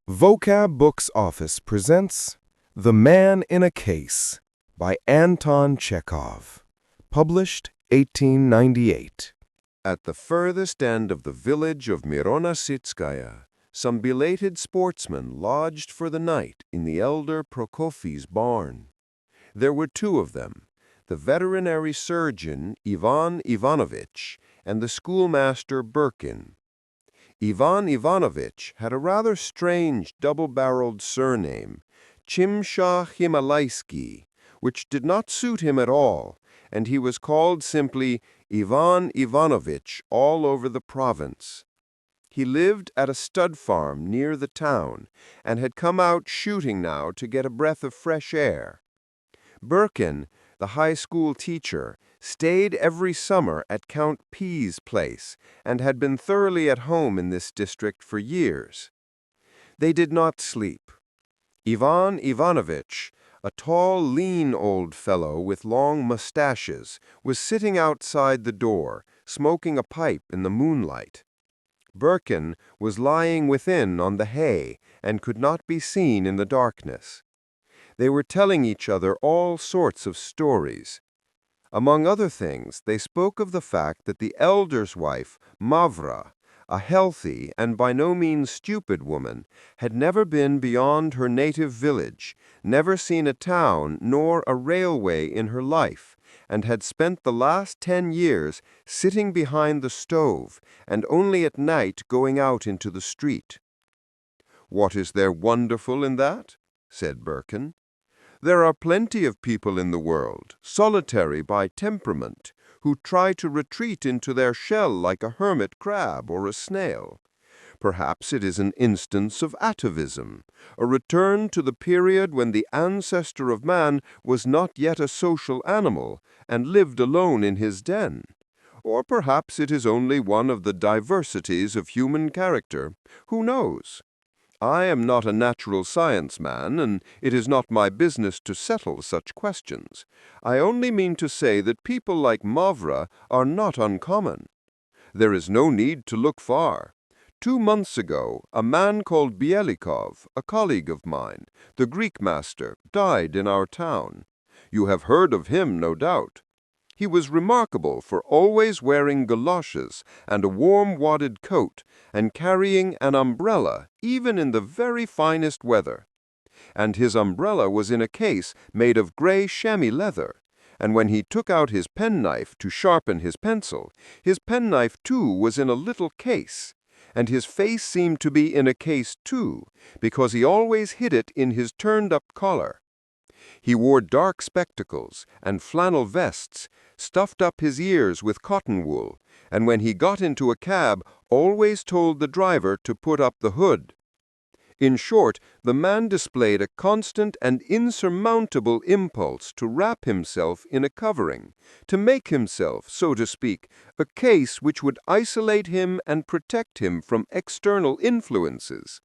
Vocab Books Office presents The Man in a Case by Anton Chekhov, published 1898. At the furthest end of the village of Mironasitskaya, some belated sportsmen lodged for the night in the elder Prokofy's barn. There were two of them, the veterinary surgeon Ivan Ivanovitch and the schoolmaster Birkin. Ivan Ivanovitch had a rather strange double-barreled surname, Chimsha-Himalaysky, which did not suit him at all, and he was called simply Ivan Ivanovitch all over the province. He lived at a stud farm near the town, and had come out shooting now to get a breath of fresh air. Birkin, the high school teacher, stayed every summer at Count P.'s place, and had been thoroughly at home in this district for years. They did not sleep. Ivan Ivanovitch, a tall, lean old fellow with long mustaches, was sitting outside the door, smoking a pipe in the moonlight. Birkin was lying within on the hay and could not be seen in the darkness. They were telling each other all sorts of stories. Among other things, they spoke of the fact that the elder's wife, Mavra, a healthy and by no means stupid woman, had never been beyond her native village, never seen a town nor a railway in her life, and had spent the last 10 years sitting behind the stove and only at night going out into the street. "What is there wonderful in that?" said Birkin. "There are plenty of people in the world, solitary by temperament, who try to retreat into their shell like a hermit crab or a snail. Perhaps it is an instance of atavism, a return to the period when the ancestor of man was not yet a social animal and lived alone in his den. Or perhaps it is only one of the diversities of human character. Who knows? I am not a natural science man, and it is not my business to settle such questions. I only mean to say that people like Mavra are not uncommon. There is no need to look far. 2 months ago, a man called Belikov, a colleague of mine, the Greek master, died in our town. You have heard of him, no doubt. He was remarkable for always wearing galoshes and a warm wadded coat, and carrying an umbrella even in the very finest weather. And his umbrella was in a case made of gray chamois leather, and when he took out his penknife to sharpen his penknife too was in a little case, and his face seemed to be in a case too, because he always hid it in his turned-up collar. He wore dark spectacles and flannel vests, stuffed up his ears with cotton wool, and when he got into a cab, always told the driver to put up the hood. In short, the man displayed a constant and insurmountable impulse to wrap himself in a covering, to make himself, so to speak, a case which would isolate him and protect him from external influences.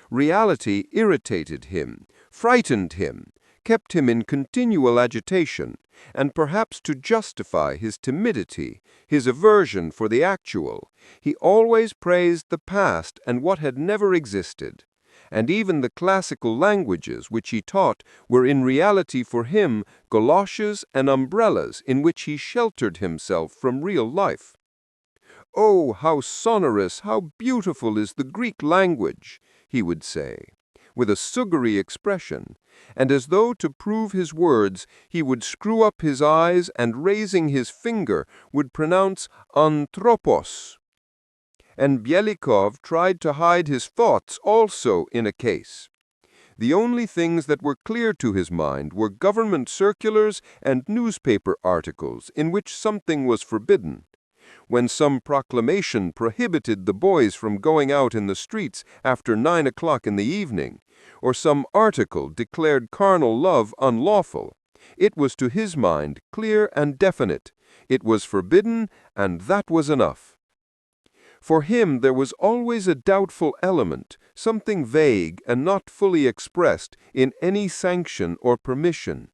Reality irritated him, frightened him, kept him in continual agitation, and perhaps to justify his timidity, his aversion for the actual, he always praised the past and what had never existed. And even the classical languages which he taught were in reality for him galoshes and umbrellas in which he sheltered himself from real life. "Oh, how sonorous, how beautiful is the Greek language," he would say, with a sugary expression, and as though to prove his words, he would screw up his eyes and, raising his finger, would pronounce anthropos. And Belikov tried to hide his thoughts also in a case. The only things that were clear to his mind were government circulars and newspaper articles in which something was forbidden. When some proclamation prohibited the boys from going out in the streets after 9 o'clock in the evening, or some article declared carnal love unlawful, it was to his mind clear and definite. It was forbidden, and that was enough. For him there was always a doubtful element, something vague and not fully expressed in any sanction or permission.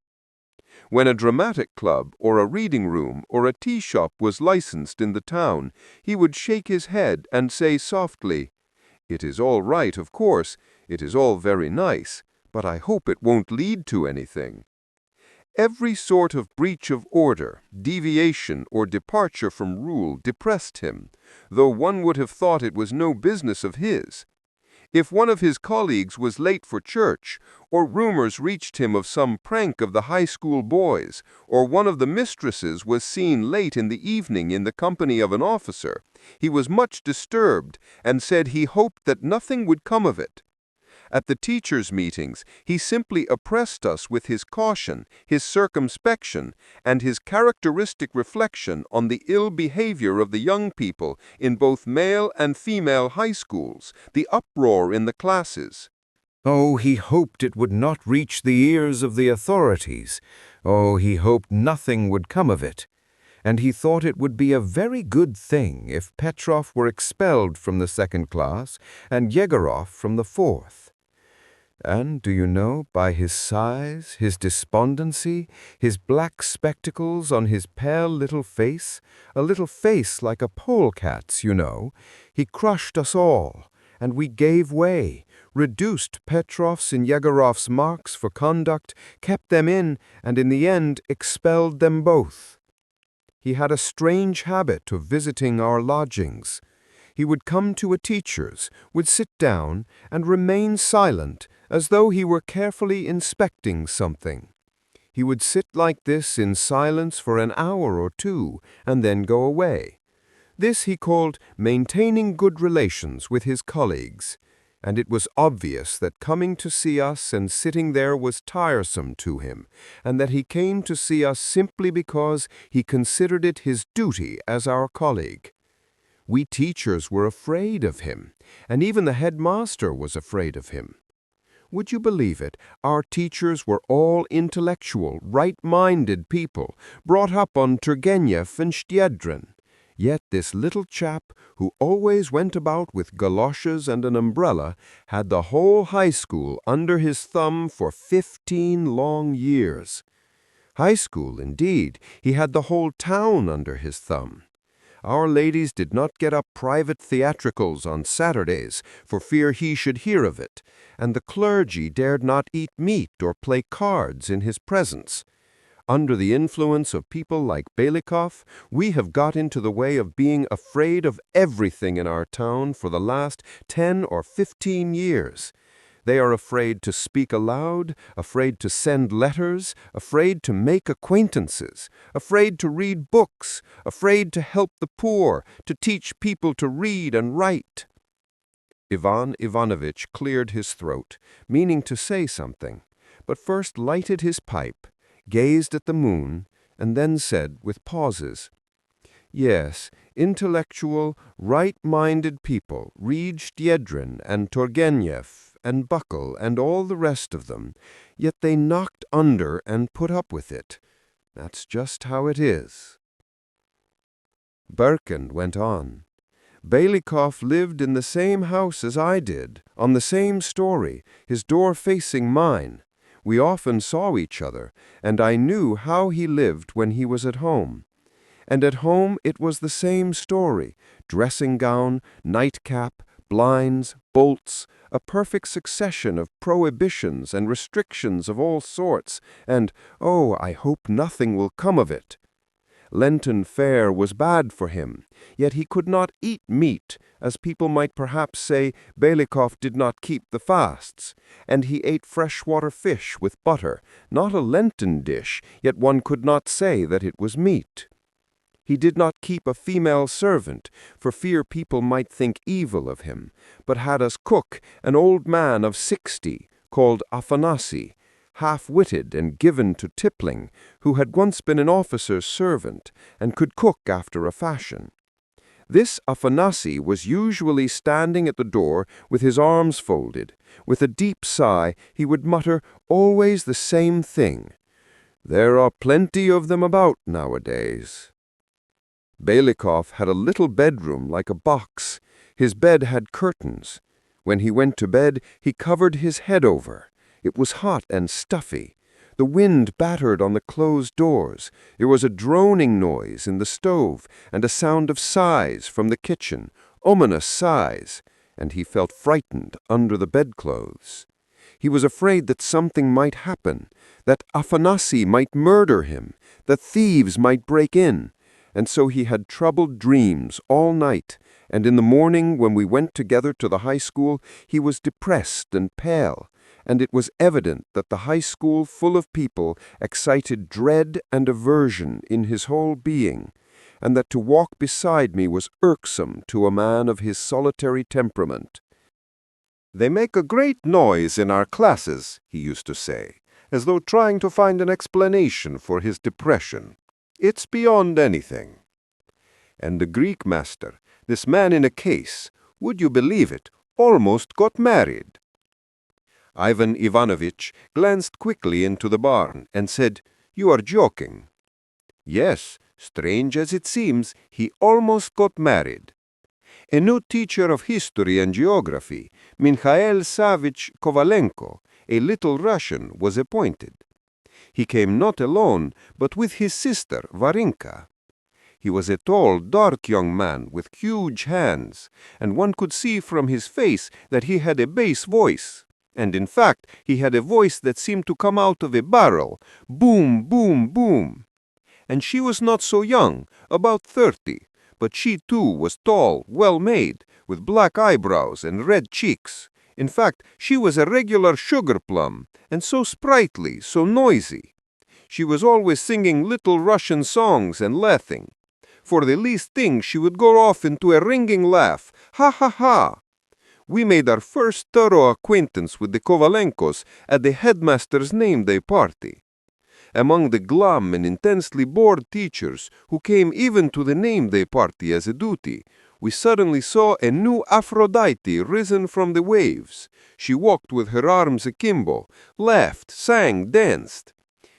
When a dramatic club or a reading room or a tea shop was licensed in the town, he would shake his head and say softly, "It is all right, of course. It is all very nice, but I hope it won't lead to anything. Every sort of breach of order, deviation, or departure from rule depressed him, though one would have thought it was no business of his. If one of his colleagues was late for church, or rumors reached him of some prank of the high school boys, or one of the mistresses was seen late in the evening in the company of an officer, he was much disturbed and said he hoped that nothing would come of it. At the teachers' meetings, he simply oppressed us with his caution, his circumspection, and his characteristic reflection on the ill behavior of the young people in both male and female high schools, the uproar in the classes. Oh, he hoped it would not reach the ears of the authorities. Oh, he hoped nothing would come of it. And he thought it would be a very good thing if Petrov were expelled from the second class and Yegorov from the fourth. And, do you know, by his sighs, his despondency, his black spectacles on his pale little face, a little face like a polecat's, you know, he crushed us all, and we gave way, reduced Petrov's and Yegorov's marks for conduct, kept them in, and in the end expelled them both. He had a strange habit of visiting our lodgings. He would come to a teacher's, would sit down, and remain silent, as though he were carefully inspecting something. He would sit like this in silence for an hour or two, and then go away. This he called maintaining good relations with his colleagues, and it was obvious that coming to see us and sitting there was tiresome to him, and that he came to see us simply because he considered it his duty as our colleague. We teachers were afraid of him, and even the headmaster was afraid of him. Would you believe it, our teachers were all intellectual, right-minded people, brought up on Turgenev and Shtchedrin. Yet this little chap, who always went about with galoshes and an umbrella, had the whole high school under his thumb for 15 long years. High school, indeed, he had the whole town under his thumb. Our ladies did not get up private theatricals on Saturdays for fear he should hear of it, and the clergy dared not eat meat or play cards in his presence. Under the influence of people like Belikov, we have got into the way of being afraid of everything in our town for the last 10 or 15 years. They are afraid to speak aloud, afraid to send letters, afraid to make acquaintances, afraid to read books, afraid to help the poor, to teach people to read and write. Ivan Ivanovitch cleared his throat, meaning to say something, but first lighted his pipe, gazed at the moon, and then said with pauses, "Yes, intellectual, right-minded people read Shtchedrin and Turgenev and Buckle and all the rest of them, yet they knocked under and put up with it. That's just how it is." Berkand went on. "Belikov lived in the same house as I did, on the same story, his door facing mine. We often saw each other, and I knew how he lived when he was at home. And at home it was the same story, dressing gown, nightcap, blinds, bolts, a perfect succession of prohibitions and restrictions of all sorts, and, oh, I hope nothing will come of it. Lenten fare was bad for him, yet he could not eat meat, as people might perhaps say Belikov did not keep the fasts, and he ate freshwater fish with butter, not a Lenten dish, yet one could not say that it was meat. He did not keep a female servant, for fear people might think evil of him, but had as cook an old man of 60, called Afanasy, half-witted and given to tippling, who had once been an officer's servant, and could cook after a fashion. This Afanasy was usually standing at the door with his arms folded. With a deep sigh, he would mutter always the same thing: "There are plenty of them about nowadays." Belikov had a little bedroom like a box. His bed had curtains. When he went to bed, he covered his head over. It was hot and stuffy. The wind battered on the closed doors. There was a droning noise in the stove, and a sound of sighs from the kitchen, ominous sighs. and he felt frightened under the bedclothes. He was afraid that something might happen, that Afanasy might murder him, that thieves might break in, and so he had troubled dreams all night, and in the morning when we went together to the high school, he was depressed and pale, and it was evident that the high school full of people excited dread and aversion in his whole being, and that to walk beside me was irksome to a man of his solitary temperament. "They make a great noise in our classes," he used to say, as though trying to find an explanation for his depression. "It's beyond anything." And the Greek master, this man in a case, would you believe it, almost got married. Ivan Ivanovitch glanced quickly into the barn and said, "You are joking." Yes, strange as it seems, he almost got married. A new teacher of history and geography, Mikhail Savich Kovalenko, a Little Russian, was appointed. He came not alone, but with his sister, Varinka. He was a tall, dark young man with huge hands, and one could see from his face that he had a bass voice. And in fact, he had a voice that seemed to come out of a barrel, boom, boom, boom. And she was not so young, about 30, but she too was tall, well-made, with black eyebrows and red cheeks. In fact, she was a regular sugar plum, and so sprightly, so noisy. She was always singing Little Russian songs and laughing. For the least thing she would go off into a ringing laugh, ha ha ha. We made our first thorough acquaintance with the Kovalenkos at the headmaster's name day party. Among the glum and intensely bored teachers who came even to the name day party as a duty, we suddenly saw a new Aphrodite risen from the waves. She walked with her arms akimbo, laughed, sang, danced.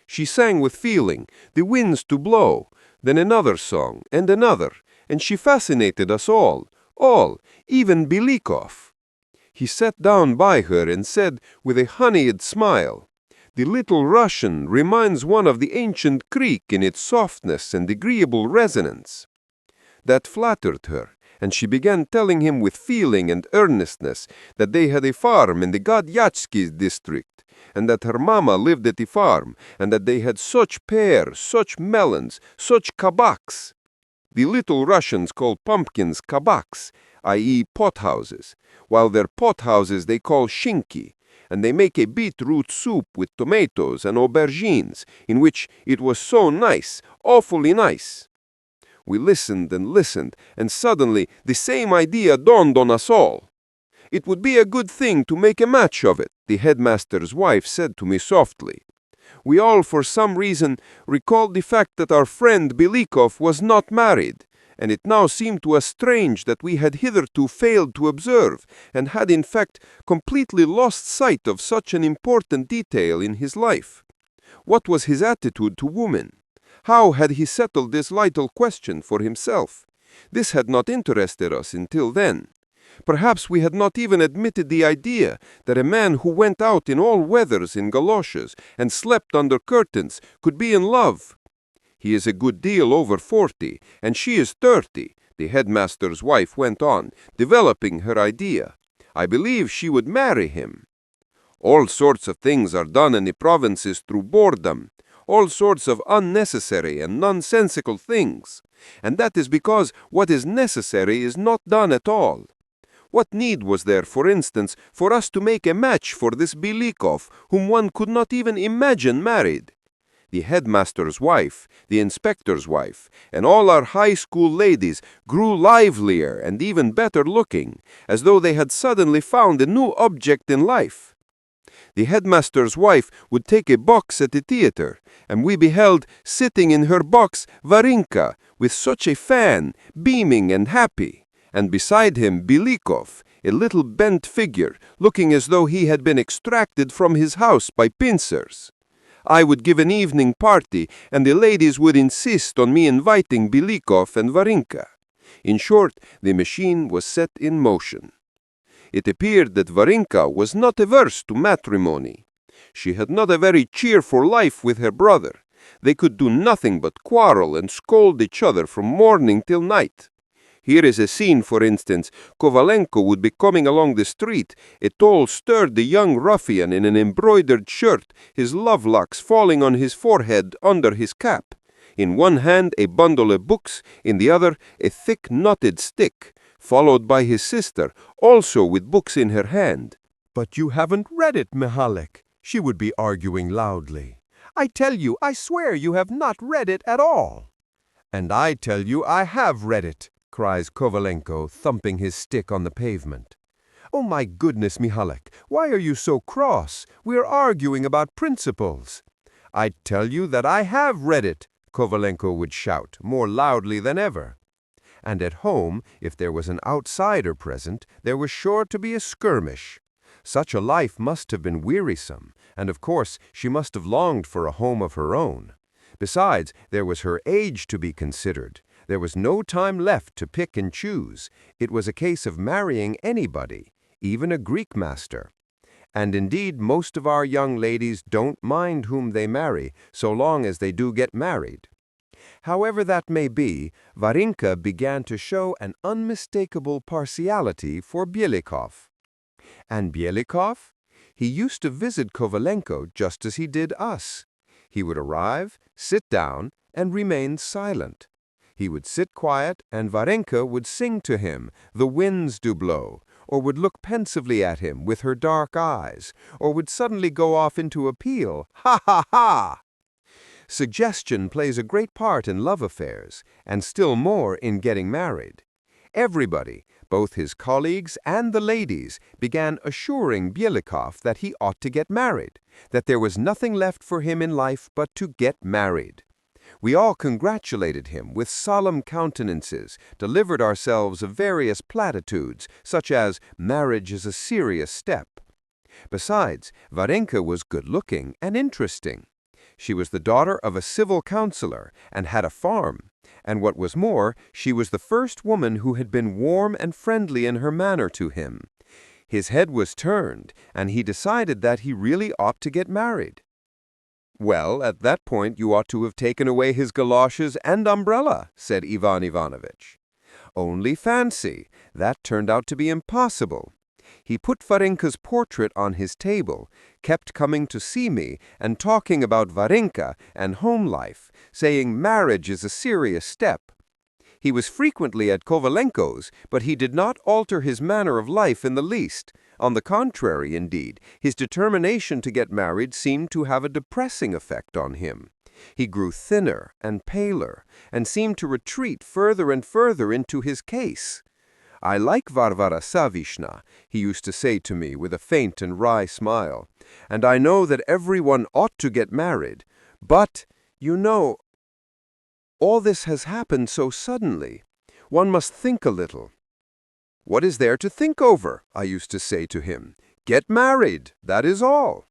She sang with feeling, the winds to blow, then another song, and another, and she fascinated us all, even Belikov. He sat down by her and said with a honeyed smile, "The Little Russian reminds one of the ancient Greek in its softness and agreeable resonance." That flattered her, and she began telling him with feeling and earnestness that they had a farm in the Gadyatsky district, and that her mamma lived at the farm, and that they had such pears, such melons, such kabaks. The Little Russians call pumpkins kabaks, i.e. pothouses, while their pothouses they call shinki, and they make a beetroot soup with tomatoes and aubergines, in which it was so nice, awfully nice. We listened, and suddenly the same idea dawned on us all. "It would be a good thing to make a match of it," the headmaster's wife said to me softly. We all, for some reason, recalled the fact that our friend Belikov was not married, and it now seemed to us strange that we had hitherto failed to observe, and had in fact completely lost sight of such an important detail in his life. What was his attitude to woman? How had he settled this vital question for himself? This had not interested us until then. Perhaps we had not even admitted the idea that a man who went out in all weathers in galoshes and slept under curtains could be in love. "He is a good deal over 40, and she is 30, the headmaster's wife went on, developing her idea. "I believe she would marry him. All sorts of things are done in the provinces through boredom, all sorts of unnecessary and nonsensical things, and that is because what is necessary is not done at all. What need was there, for instance, for us to make a match for this Belikov, whom one could not even imagine married? The headmaster's wife, the inspector's wife, and all our high school ladies grew livelier and even better looking, as though they had suddenly found a new object in life. The headmaster's wife would take a box at the theater, and we beheld, sitting in her box, Varinka, with such a fan, beaming and happy, and beside him Belikov, a little bent figure, looking as though he had been extracted from his house by pincers. I would give an evening party, and the ladies would insist on me inviting Belikov and Varinka. In short, the machine was set in motion. It appeared that Varinka was not averse to matrimony. She had not a very cheerful life with her brother. They could do nothing but quarrel and scold each other from morning till night. Here is a scene, for instance. Kovalenko would be coming along the street, a tall, sturdy young ruffian in an embroidered shirt, his love-locks falling on his forehead under his cap. In one hand a bundle of books, in the other a thick knotted stick, followed by his sister, also with books in her hand. "But you haven't read it, Mihalek," she would be arguing loudly. "I tell you, I swear you have not read it at all." "And I tell you I have read it," cries Kovalenko, thumping his stick on the pavement. "Oh my goodness, Mihalek, why are you so cross? We are arguing about principles." "I tell you that I have read it," Kovalenko would shout, more loudly than ever. And at home, if there was an outsider present, there was sure to be a skirmish. Such a life must have been wearisome, and of course she must have longed for a home of her own. Besides, there was her age to be considered. There was no time left to pick and choose. It was a case of marrying anybody, even a Greek master. And indeed, most of our young ladies don't mind whom they marry, so long as they do get married. However that may be, Varinka began to show an unmistakable partiality for Belikov. And Belikov? He used to visit Kovalenko just as he did us. He would arrive, sit down, and remain silent. He would sit quiet, and Varenka would sing to him, "The winds do blow," or would look pensively at him with her dark eyes, or would suddenly go off into a peal, "Ha ha ha!" Suggestion plays a great part in love affairs, and still more in getting married. Everybody, both his colleagues and the ladies, began assuring Belikov that he ought to get married, that there was nothing left for him in life but to get married. We all congratulated him with solemn countenances, delivered ourselves of various platitudes, such as, "Marriage is a serious step." Besides, Varenka was good-looking and interesting. She was the daughter of a civil councillor and had a farm. And what was more, she was the first woman who had been warm and friendly in her manner to him. His head was turned, and he decided that he really ought to get married. "Well, at that point you ought to have taken away his galoshes and umbrella," said Ivan Ivanovitch. Only fancy, that turned out to be impossible. He put Varenka's portrait on his table, kept coming to see me and talking about Varenka and home life, saying marriage is a serious step. He was frequently at Kovalenko's, but he did not alter his manner of life in the least. On the contrary, indeed, his determination to get married seemed to have a depressing effect on him. He grew thinner and paler, and seemed to retreat further and further into his case. "I like Varvara Savishna," he used to say to me with a faint and wry smile, "and I know that everyone ought to get married. But, you know, all this has happened so suddenly. One must think a little." "What is there to think over?" I used to say to him. "Get married, that is all."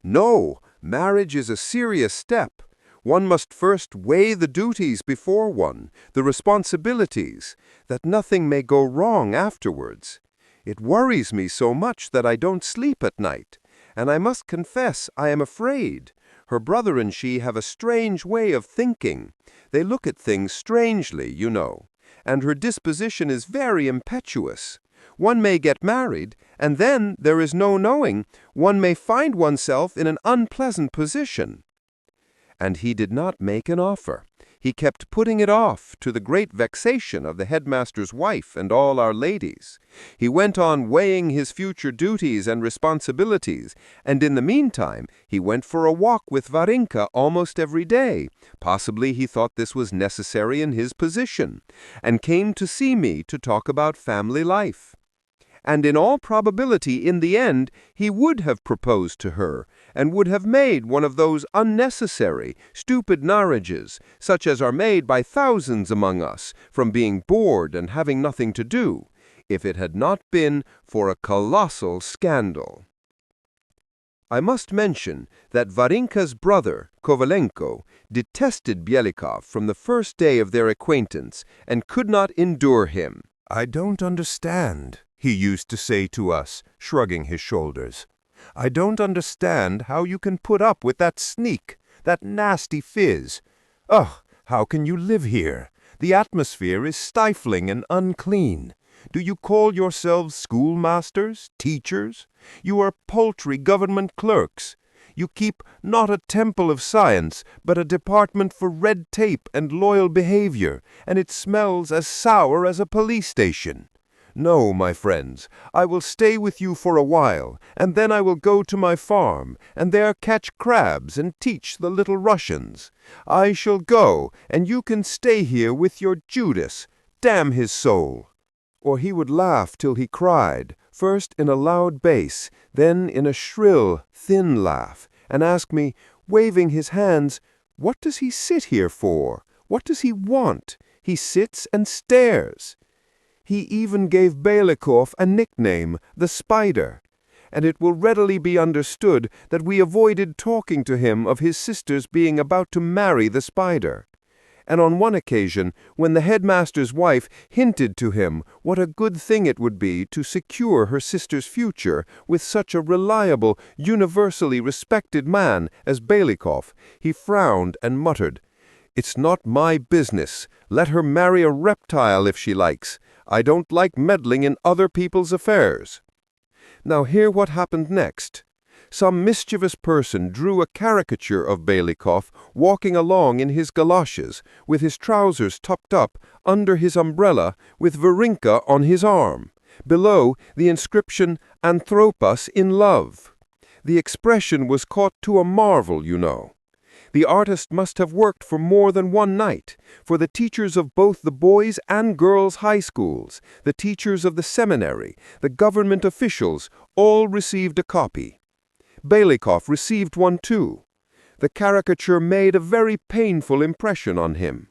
"No, marriage is a serious step. One must first weigh the duties before one, the responsibilities, that nothing may go wrong afterwards. It worries me so much that I don't sleep at night, and I must confess I am afraid. Her brother and she have a strange way of thinking. They look at things strangely, you know, and her disposition is very impetuous. One may get married, and then, there is no knowing, one may find oneself in an unpleasant position." And he did not make an offer. He kept putting it off, to the great vexation of the headmaster's wife and all our ladies. He went on weighing his future duties and responsibilities, and in the meantime he went for a walk with Varenka almost every day. Possibly he thought this was necessary in his position, and came to see me to talk about family life. And in all probability, in the end, he would have proposed to her, and would have made one of those unnecessary, stupid marriages, such as are made by thousands among us, from being bored and having nothing to do, if it had not been for a colossal scandal. I must mention that Varenka's brother, Kovalenko, detested Belikov from the first day of their acquaintance, and could not endure him. "I don't understand," he used to say to us, shrugging his shoulders. "I don't understand how you can put up with that sneak, that nasty phiz. Ugh, how can you live here? The atmosphere is stifling and unclean. Do you call yourselves schoolmasters, teachers? You are paltry government clerks. You keep not a temple of science, but a department for red tape and loyal behavior, and it smells as sour as a police station. No, my friends, I will stay with you for a while, and then I will go to my farm, and there catch crabs and teach the little Russians. I shall go, and you can stay here with your Judas. Damn his soul!" Or he would laugh till he cried, first in a loud bass, then in a shrill, thin laugh, and ask me, waving his hands, "What does he sit here for? What does he want? He sits and stares." He even gave Belikov a nickname, the Spider, and it will readily be understood that we avoided talking to him of his sister's being about to marry the Spider. And on one occasion, when the headmaster's wife hinted to him what a good thing it would be to secure her sister's future with such a reliable, universally respected man as Belikov, he frowned and muttered, "It's not my business. Let her marry a reptile if she likes. I don't like meddling in other people's affairs." Now hear what happened next. Some mischievous person drew a caricature of Belikov walking along in his galoshes, with his trousers tucked up under his umbrella, with Varinka on his arm. Below, the inscription, "Anthropas in love." The expression was caught to a marvel, you know. The artist must have worked for more than one night, for the teachers of both the boys' and girls' high schools, the teachers of the seminary, the government officials, all received a copy. Belikov received one too. The caricature made a very painful impression on him.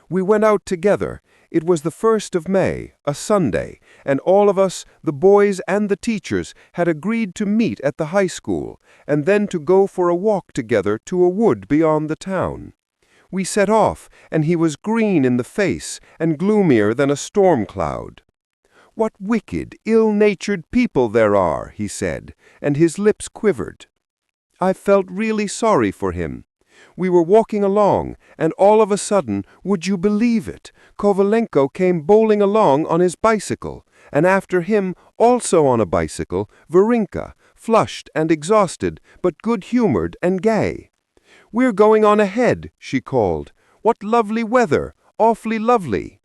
We went out together. It was the 1st of May, a Sunday, and all of us, the boys and the teachers, had agreed to meet at the high school, and then to go for a walk together to a wood beyond the town. We set off, and he was green in the face and gloomier than a storm cloud. "What wicked, ill-natured people there are," he said, and his lips quivered. I felt really sorry for him. We were walking along, and all of a sudden, would you believe it, Kovalenko came bowling along on his bicycle, and after him, also on a bicycle, Varinka, flushed and exhausted, but good-humored and gay. "We're going on ahead," she called. "What lovely weather, awfully lovely."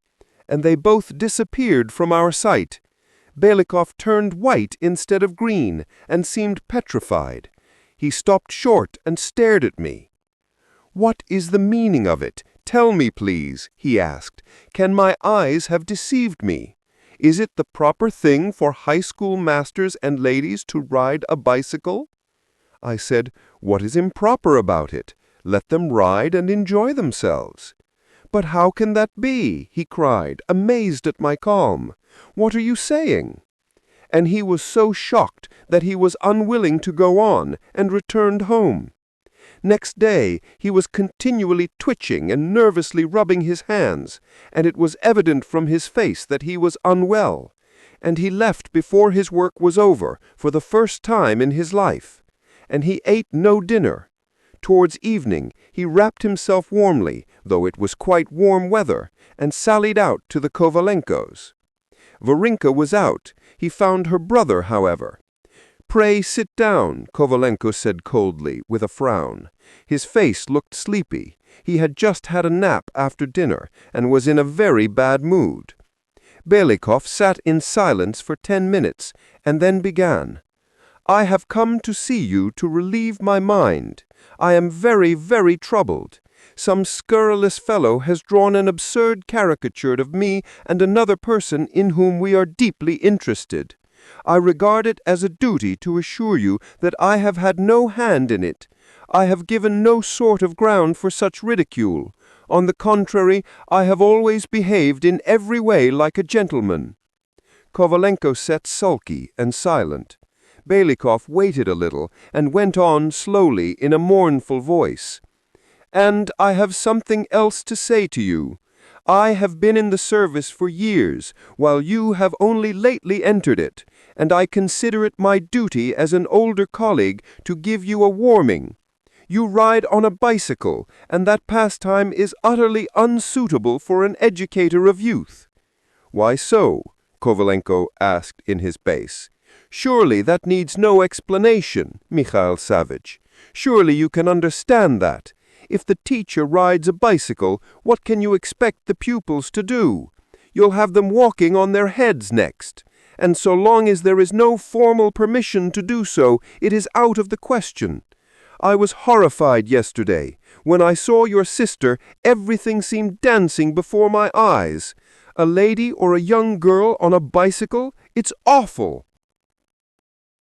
And they both disappeared from our sight. Belikov turned white instead of green, and seemed petrified. He stopped short and stared at me. "What is the meaning of it? Tell me, please," he asked. "Can my eyes have deceived me? Is it the proper thing for high school masters and ladies to ride a bicycle?" I said, "What is improper about it? Let them ride and enjoy themselves." "But how can that be?" he cried, amazed at my calm. "What are you saying?" And he was so shocked that he was unwilling to go on, and returned home. Next day he was continually twitching and nervously rubbing his hands, and it was evident from his face that he was unwell, and he left before his work was over, for the first time in his life. And he ate no dinner. Towards evening he wrapped himself warmly, though it was quite warm weather, and sallied out to the Kovalenko's. Varinka was out. He found her brother, however. "Pray sit down," Kovalenko said coldly, with a frown. His face looked sleepy. He had just had a nap after dinner, and was in a very bad mood. Belikov sat in silence for 10 minutes, and then began. "I have come to see you to relieve my mind. I am very, very troubled. Some scurrilous fellow has drawn an absurd caricature of me and another person in whom we are deeply interested. I regard it as a duty to assure you that I have had no hand in it. I have given no sort of ground for such ridicule. On the contrary, I have always behaved in every way like a gentleman." Kovalenko sat sulky and silent. Belikov waited a little and went on slowly in a mournful voice. "And I have something else to say to you. I have been in the service for years, while you have only lately entered it, and I consider it my duty as an older colleague to give you a warning. You ride on a bicycle, and that pastime is utterly unsuitable for an educator of youth." "Why so?" Kovalenko asked in his bass. "Surely that needs no explanation, Mikhail Savage. Surely you can understand that. If the teacher rides a bicycle, what can you expect the pupils to do? You'll have them walking on their heads next. And so long as there is no formal permission to do so, it is out of the question. I was horrified yesterday. When I saw your sister, everything seemed dancing before my eyes. A lady or a young girl on a bicycle? It's awful."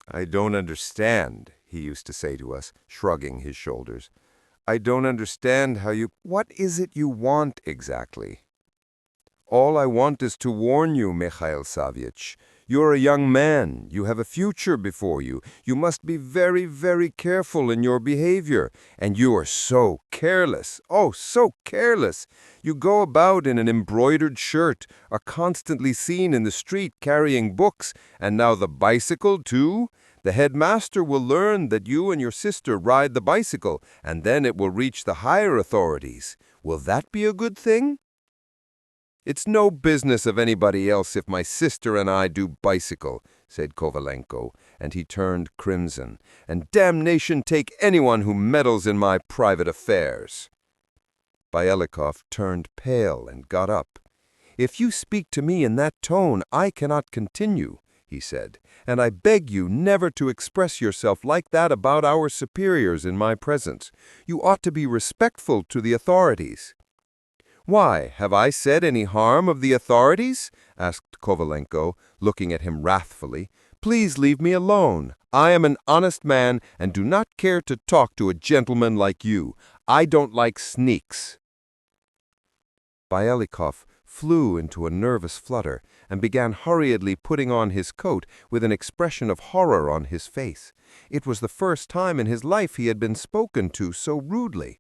"I don't understand," he used to say to us, shrugging his shoulders. "I don't understand how you—" "What is it you want exactly?" "All I want is to warn you, Mikhail Savyich. You're a young man. You have a future before you. You must be very, very careful in your behavior. And you are so careless. Oh, so careless. You go about in an embroidered shirt, are constantly seen in the street carrying books, and now the bicycle, too? The headmaster will learn that you and your sister ride the bicycle, and then it will reach the higher authorities. Will that be a good thing?" "It's no business of anybody else if my sister and I do bicycle," said Kovalenko, and he turned crimson. "And damnation take anyone who meddles in my private affairs." Belikov turned pale and got up. "If you speak to me in that tone, I cannot continue," he said, "and I beg you never to express yourself like that about our superiors in my presence. You ought to be respectful to the authorities." "Why, have I said any harm of the authorities?" asked Kovalenko, looking at him wrathfully. "Please leave me alone. I am an honest man and do not care to talk to a gentleman like you. I don't like sneaks." Belikov flew into a nervous flutter and began hurriedly putting on his coat with an expression of horror on his face. It was the first time in his life he had been spoken to so rudely.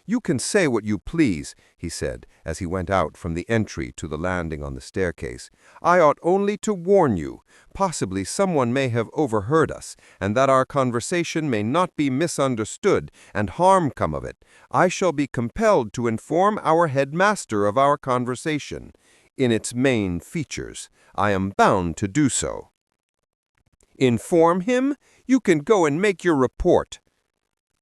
"You can say what you please," he said, as he went out from the entry to the landing on the staircase. "I ought only to warn you. Possibly someone may have overheard us, and that our conversation may not be misunderstood and harm come of it. I shall be compelled to inform our headmaster of our conversation. In its main features, I am bound to do so." "Inform him? You can go and make your report."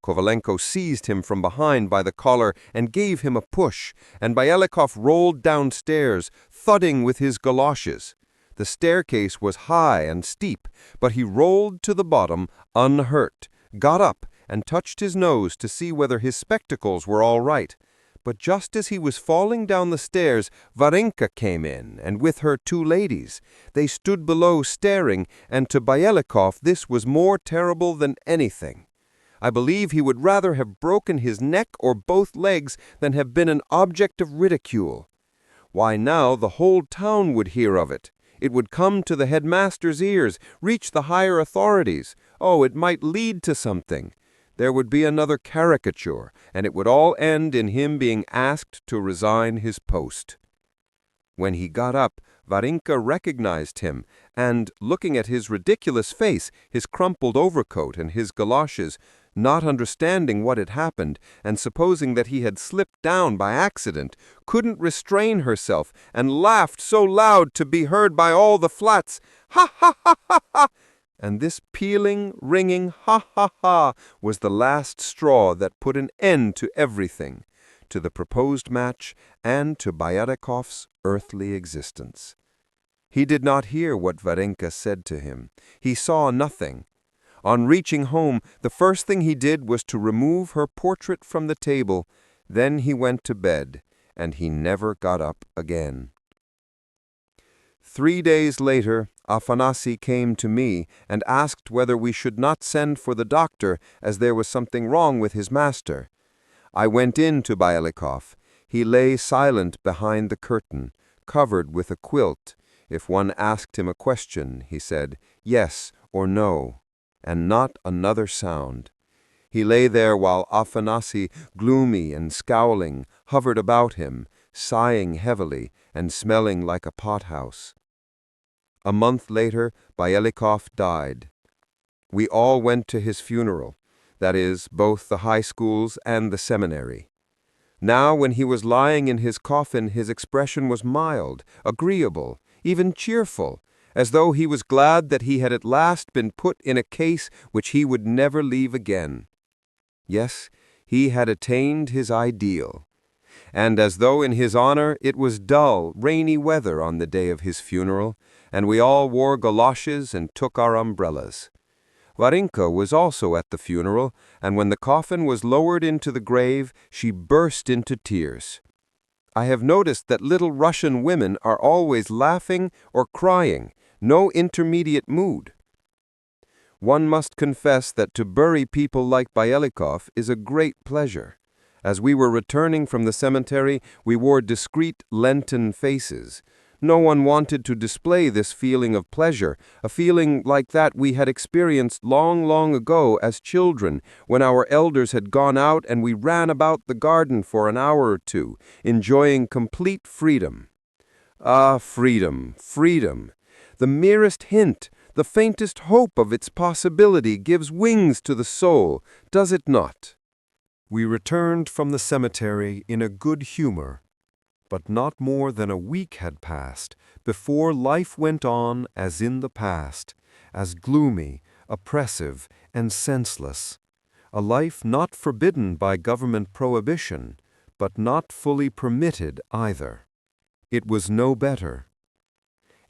Kovalenko seized him from behind by the collar and gave him a push, and Belikov rolled downstairs, thudding with his galoshes. The staircase was high and steep, but he rolled to the bottom unhurt, got up, and touched his nose to see whether his spectacles were all right. But just as he was falling down the stairs, Varenka came in, and with her 2 ladies. They stood below staring, and to Belikov this was more terrible than anything. I believe he would rather have broken his neck or both legs than have been an object of ridicule. Why, now the whole town would hear of it. It would come to the headmaster's ears, reach the higher authorities. Oh, it might lead to something. There would be another caricature, and it would all end in him being asked to resign his post. When he got up, Varenka recognized him, and, looking at his ridiculous face, his crumpled overcoat and his galoshes, not understanding what had happened, and supposing that he had slipped down by accident, couldn't restrain herself, and laughed so loud to be heard by all the flats. "Ha, ha, ha, ha, ha!" And this pealing, ringing ha, ha, ha was the last straw that put an end to everything, to the proposed match and to Belikov's earthly existence. He did not hear what Varenka said to him. He saw nothing. On reaching home, the first thing he did was to remove her portrait from the table. Then he went to bed, and he never got up again. 3 days later, Afanasy came to me and asked whether we should not send for the doctor, as there was something wrong with his master. I went in to Belikov. He lay silent behind the curtain, covered with a quilt. If one asked him a question, he said, yes or no, and not another sound. He lay there while Afanasy, gloomy and scowling, hovered about him, sighing heavily and smelling like a pothouse. A month later, Belikov died. We all went to his funeral. that is, both the high schools and the seminary. Now, when he was lying in his coffin, his expression was mild, agreeable, even cheerful, as though he was glad that he had at last been put in a case which he would never leave again. Yes, he had attained his ideal. And as though in his honor it was dull, rainy weather on the day of his funeral, and we all wore galoshes and took our umbrellas. Varenka was also at the funeral, and when the coffin was lowered into the grave, she burst into tears. I have noticed that little Russian women are always laughing or crying, no intermediate mood. One must confess that to bury people like Belikov is a great pleasure. As we were returning from the cemetery, we wore discreet Lenten faces. No one wanted to display this feeling of pleasure, a feeling like that we had experienced long, long ago as children, when our elders had gone out and we ran about the garden for an hour or two, enjoying complete freedom. Ah, freedom, freedom! The merest hint, the faintest hope of its possibility gives wings to the soul, does it not? We returned from the cemetery in a good humor, but not more than a week had passed before life went on as in the past, as gloomy, oppressive, and senseless, a life not forbidden by government prohibition, but not fully permitted either. It was no better.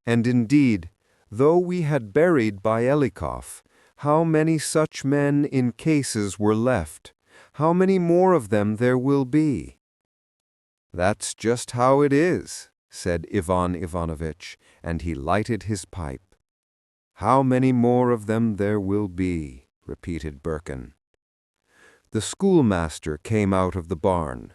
And indeed, though we had buried Belikov, how many such men in cases were left? How many more of them there will be? "That's just how it is," said Ivan Ivanovitch, and he lighted his pipe. "How many more of them there will be," repeated Birkin. The schoolmaster came out of the barn.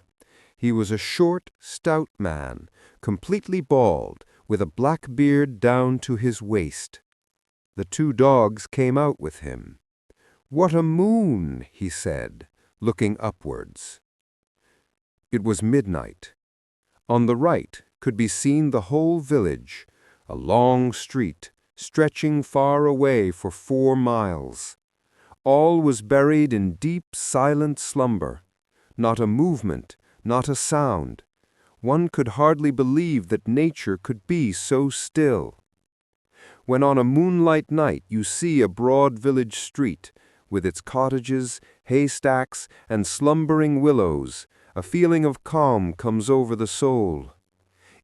He was a short, stout man, completely bald, with a black beard down to his waist. The two dogs came out with him. "What a moon!" he said, looking upwards. It was midnight. On the right could be seen the whole village, a long street, stretching far away for 4 miles. All was buried in deep, silent slumber. Not a movement, not a sound. One could hardly believe that nature could be so still. When on a moonlight night you see a broad village street, with its cottages, haystacks, and slumbering willows, a feeling of calm comes over the soul.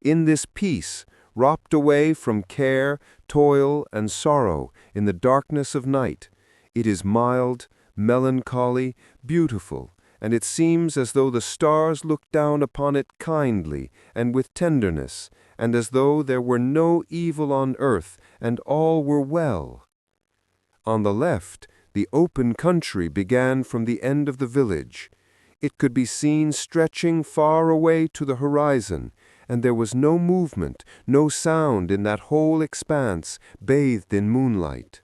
In this peace, robbed away from care, toil, and sorrow in the darkness of night, it is mild, melancholy, beautiful, and it seems as though the stars looked down upon it kindly and with tenderness, and as though there were no evil on earth and all were well. On the left, the open country began from the end of the village. It could be seen stretching far away to the horizon, and there was no movement, no sound in that whole expanse, bathed in moonlight.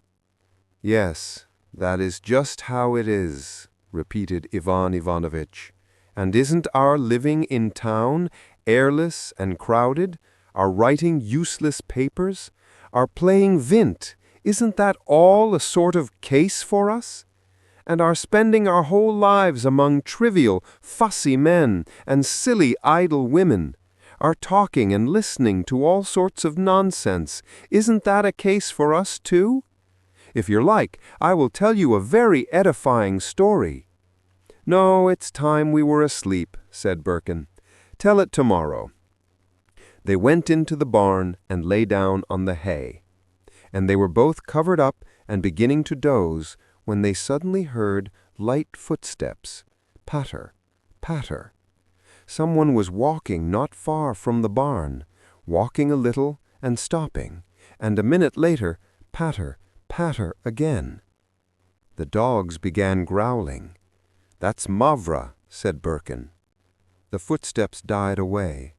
"Yes, that is just how it is," repeated Ivan Ivanovitch. "And isn't our living in town airless and crowded, our writing useless papers, our playing vint, isn't that all a sort of case for us? And our spending our whole lives among trivial, fussy men and silly, idle women, our talking and listening to all sorts of nonsense, isn't that a case for us too? If you're like, I will tell you a very edifying story." "No, it's time we were asleep," said Birkin. "Tell it tomorrow." They went into the barn and lay down on the hay. And they were both covered up and beginning to doze when they suddenly heard light footsteps, patter, patter. Someone was walking not far from the barn, walking a little and stopping, and a minute later, patter, patter again. The dogs began growling. "That's Mavra," said Birkin. The footsteps died away.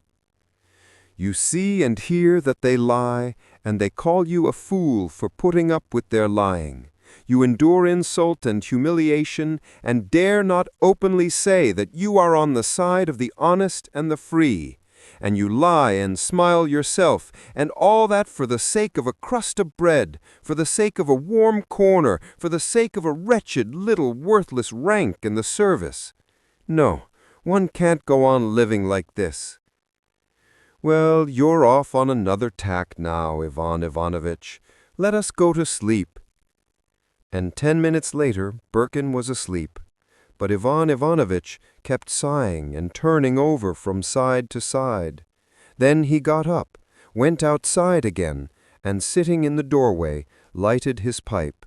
"You see and hear that they lie, and they call you a fool for putting up with their lying. You endure insult and humiliation, and dare not openly say that you are on the side of the honest and the free. and you lie and smile yourself, and all that for the sake of a crust of bread, for the sake of a warm corner, for the sake of a wretched little worthless rank in the service. No, one can't go on living like this. Well, you're off on another tack now, Ivan Ivanovitch. Let us go to sleep." And 10 minutes later, Birkin was asleep. But Ivan Ivanovitch kept sighing and turning over from side to side. Then he got up, went outside again, and sitting in the doorway, lighted his pipe,